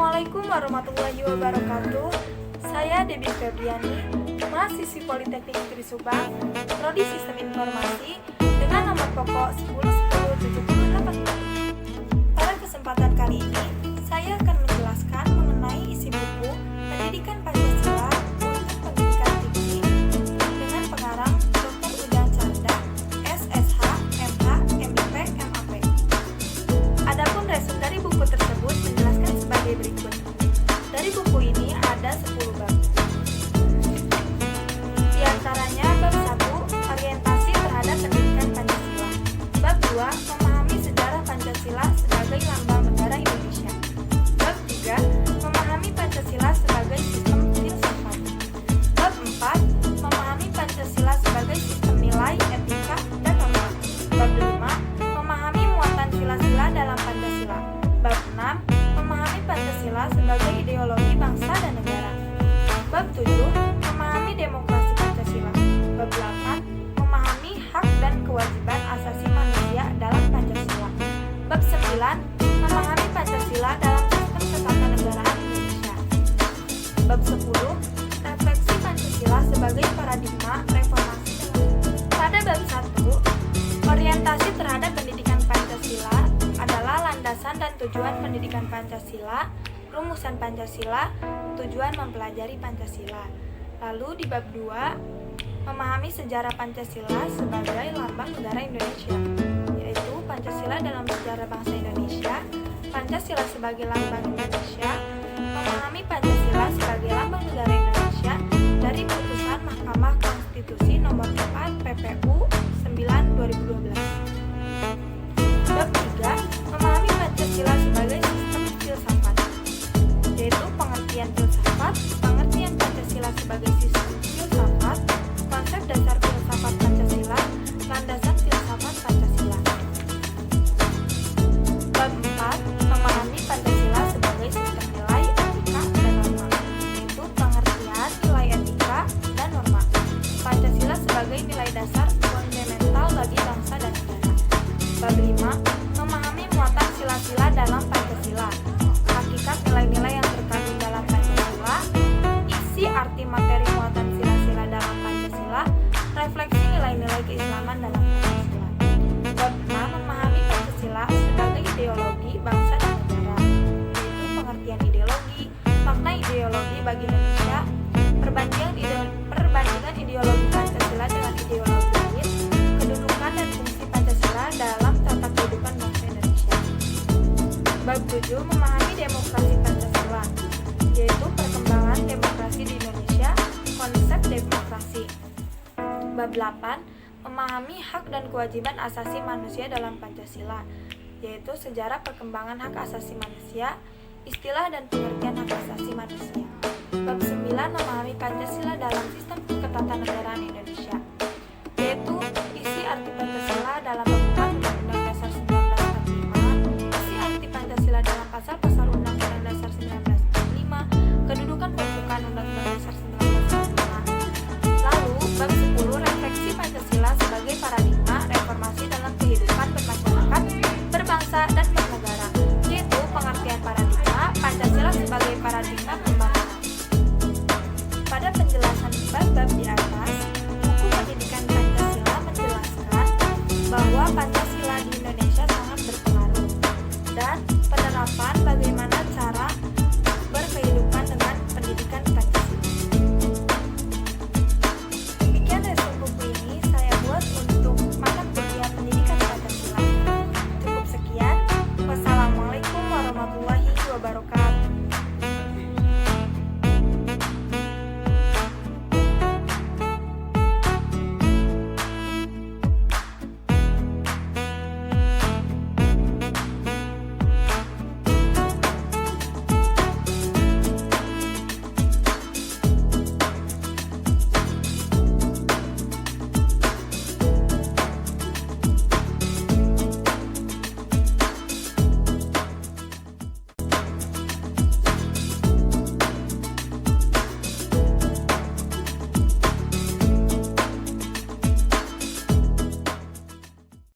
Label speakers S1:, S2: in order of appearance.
S1: Assalamualaikum warahmatullahi wabarakatuh. Saya Debbie Febriani, mahasiswi Politeknik Negeri Subang, Prodi Sistem Informasi dengan nomor pokok 10107080. Pada kesempatan kali ini, saya akan menjelaskan mengenai isi buku Pendidikan Pancasila untuk Pendidikan Tinggi dengan pengarang Dr. Udan Canda, SSH, MH, MIP, MAP. Adapun resume dari buku tersebut menjelaskan sebagai berikut. Dari buku ini ada 10 bab. Di antaranya bab 1, orientasi terhadap pendidikan Pancasila. Bab 2, memahami sejarah Pancasila sebagai lambang negara Indonesia. Bab 3, memahami Pancasila sebagai sistem filsafat. Bab 4, memahami Pancasila sebagai sistem nilai, etika, dan norma. Bab 5, memahami muatan sila-sila dalam Pancasila. Bab 6, memahami Pancasila sebagai ideologi bangsa dan negara. Bab 7, memahami demokrasi Pancasila. Bab 8, memahami hak dan kewajiban asasi manusia dalam Pancasila. Bab 9, memahami Pancasila dalam sistem ketatanegaraan Indonesia. Bab 10, refleksi Pancasila sebagai paradigma reformasi dalam. Pada bab 1, orientasi terhadap pendidikan Pancasila adalah landasan dan tujuan pendidikan Pancasila, rumusan Pancasila, tujuan mempelajari Pancasila. Lalu di bab 2, memahami sejarah Pancasila sebagai lambang negara Indonesia, yaitu Pancasila dalam sejarah bangsa Indonesia, Pancasila sebagai lambang Indonesia, memahami Pancasila sebagai lambang negara Indonesia dari putusan Mahkamah Konstitusi nomor 4 PPU 9/2012. Bab 3, memahami Pancasila sebagai sistem filsafat, yaitu pengertian filsafat, pengertian Pancasila sebagai sistem filsafat, konsep dasar filsafat Pancasila, landasan filsafat Pancasila. Bab 4, memahami Pancasila sebagai sistem nilai, etika, dan norma, yaitu pengertian nilai etika dan norma. Pancasila sebagai nilai dasar fundamental bagi bangsa dan negara. Bab 5, memahami muatan sila-sila dalam Pancasila, hakikat nilai-nilai yang terkandung dalam Pancasila, isi arti materi muatan sila-sila dalam Pancasila, refleksi nilai-nilai keislaman dalam Pancasila. Bab 6, memahami Pancasila sebagai ideologi bangsa dan negara, yaitu pengertian ideologi, makna ideologi bagi Indonesia, perbandingan ideologi Pancasila dengan ideologi lain, kedudukan dan fungsi Pancasila dalam tata kehidupan bangsa Indonesia. Bab 7, memahami demokrasi Pancasila, yaitu perkembangan demokrasi di Indonesia, konsep demokrasi. Bab 8, memahami hak dan kewajiban asasi manusia dalam Pancasila, yaitu sejarah perkembangan hak asasi manusia, istilah dan pengertian hak asasi manusia. Bab 9, memahami Pancasila dalam sistem